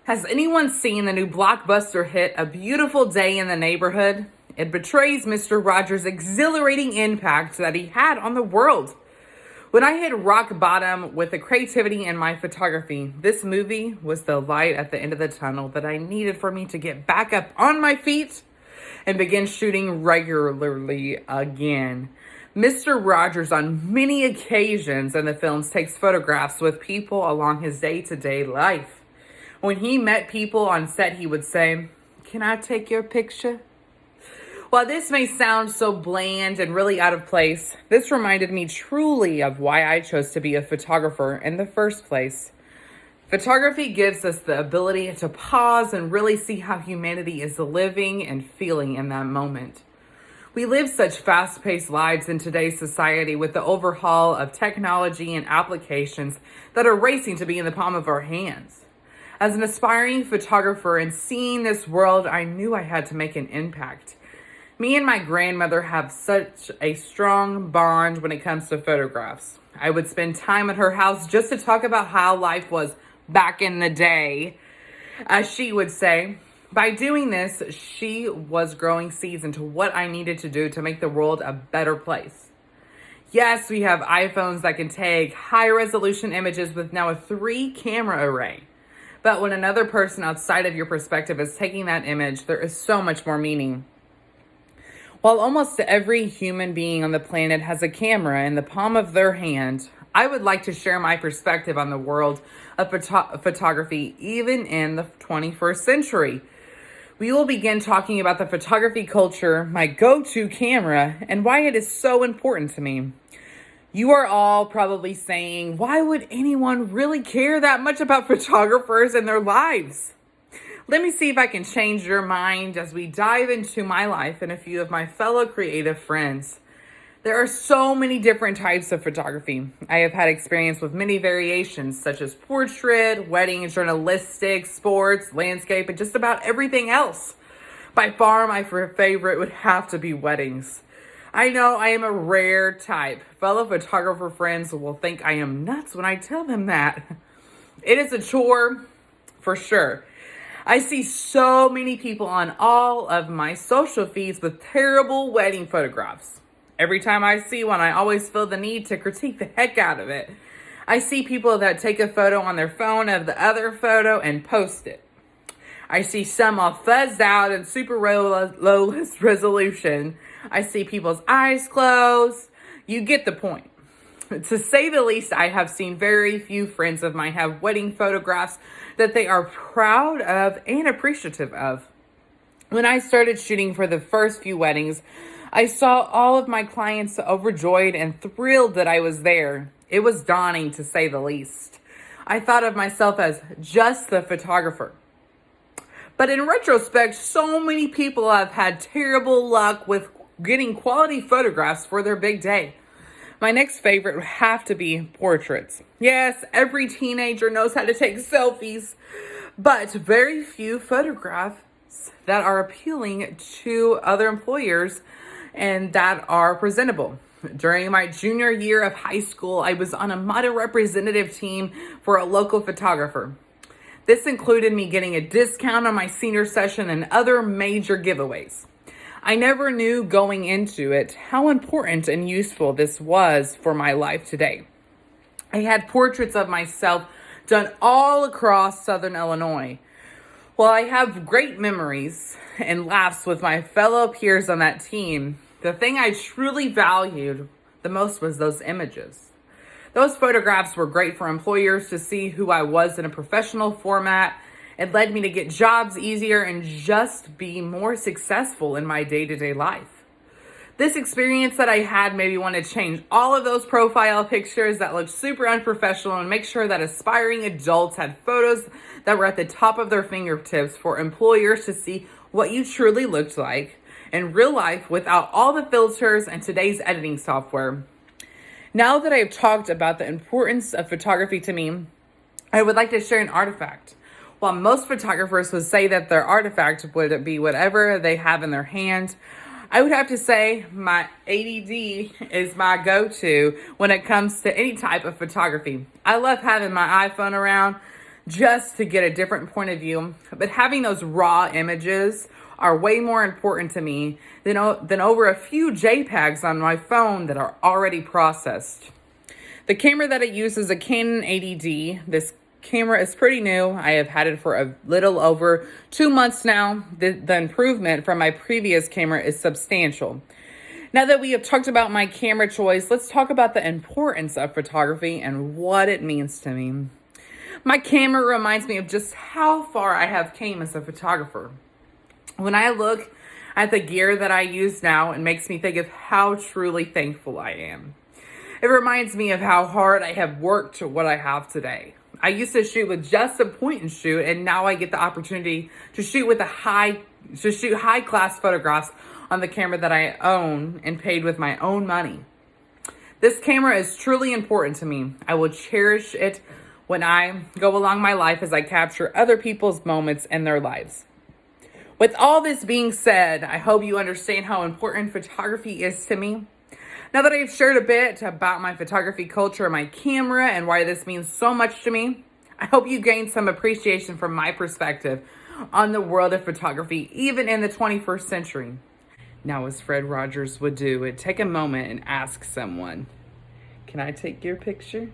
Has anyone seen the new blockbuster hit A Beautiful Day in the Neighborhood? It betrays Mr. Rogers' exhilarating impact that he had on the world. When I hit rock bottom with the creativity in my photography, this movie was the light at the end of the tunnel that I needed for me to get back up on my feet and begin shooting regularly again. Mr. Rogers, on many occasions in the films, takes photographs with people along his day-to-day life. When he met people on set, he would say, "Can I take your picture?" While this may sound so bland and really out of place, this reminded me truly of why I chose to be a photographer in the first place. Photography gives us the ability to pause and really see how humanity is living and feeling in that moment. We live such fast-paced lives in today's society with the overhaul of technology and applications that are racing to be in the palm of our hands. As an aspiring photographer and seeing this world, I knew I had to make an impact. Me and my grandmother have such a strong bond when it comes to photographs. I would spend time at her house just to talk about how life was back in the day, as she would say. By doing this, she was growing seeds into what I needed to do to make the world a better place. Yes, we have iPhones that can take high-resolution images with now a 3-camera array. But when another person outside of your perspective is taking that image, there is so much more meaning. While almost every human being on the planet has a camera in the palm of their hand, I would like to share my perspective on the world of photography, even in the 21st century. We will begin talking about the photography culture, my go-to camera, and why it is so important to me. You are all probably saying, why would anyone really care that much about photographers and their lives? Let me see if I can change your mind as we dive into my life and a few of my fellow creative friends. There are so many different types of photography. I have had experience with many variations, such as portrait, wedding, journalistic, sports, landscape, and just about everything else. By far, my favorite would have to be weddings. I know I am a rare type. Fellow photographer friends will think I am nuts when I tell them that. It is a chore, for sure. I see so many people on all of my social feeds with terrible wedding photographs. Every time I see one, I always feel the need to critique the heck out of it. I see people that take a photo on their phone of the other photo and post it. I see some all fuzzed out and super low resolution. I see people's eyes closed. You get the point. To say the least, I have seen very few friends of mine have wedding photographs that they are proud of and appreciative of. When I started shooting for the first few weddings, I saw all of my clients overjoyed and thrilled that I was there. It was daunting, to say the least. I thought of myself as just the photographer. But in retrospect, so many people have had terrible luck with getting quality photographs for their big day. My next favorite would have to be portraits. Yes, every teenager knows how to take selfies, but very few photographs that are appealing to other employers and that are presentable. During my junior year of high school, I was on a model representative team for a local photographer. This included me getting a discount on my senior session and other major giveaways. I never knew going into it how important and useful this was for my life today. I had portraits of myself done all across Southern Illinois. While I have great memories and laughs with my fellow peers on that team, the thing I truly valued the most was those images. Those photographs were great for employers to see who I was in a professional format. It led me to get jobs easier and just be more successful in my day-to-day life. This experience that I had made me want to change all of those profile pictures that looked super unprofessional and make sure that aspiring adults had photos that were at the top of their fingertips for employers to see what you truly looked like in real life without all the filters and today's editing software. Now that I have talked about the importance of photography to me, I would like to share an artifact. While most photographers would say that their artifact would be whatever they have in their hand, I would have to say my ADD is my go-to when it comes to any type of photography. I love having my iPhone around just to get a different point of view. But having those raw images are way more important to me than over a few JPEGs on my phone that are already processed. The camera that I use is a Canon 80D. This camera is pretty new. I have had it for a little over 2 months now. The improvement from my previous camera is substantial. Now that we have talked about my camera choice, let's talk about the importance of photography and what it means to me. My camera reminds me of just how far I have came as a photographer. When I look at the gear that I use now, it makes me think of how truly thankful I am. It reminds me of how hard I have worked to what I have today. I used to shoot with just a point and shoot, and now I get the opportunity to shoot high class photographs on the camera that I own and paid with my own money. This camera is truly important to me. I will cherish it when I go along my life as I capture other people's moments in their lives. With all this being said, I hope you understand how important photography is to me. Now that I've shared a bit about my photography culture and my camera and why this means so much to me, I hope you gained some appreciation from my perspective on the world of photography, even in the 21st century. Now, as Fred Rogers would do, take a moment and ask someone, "Can I take your picture?"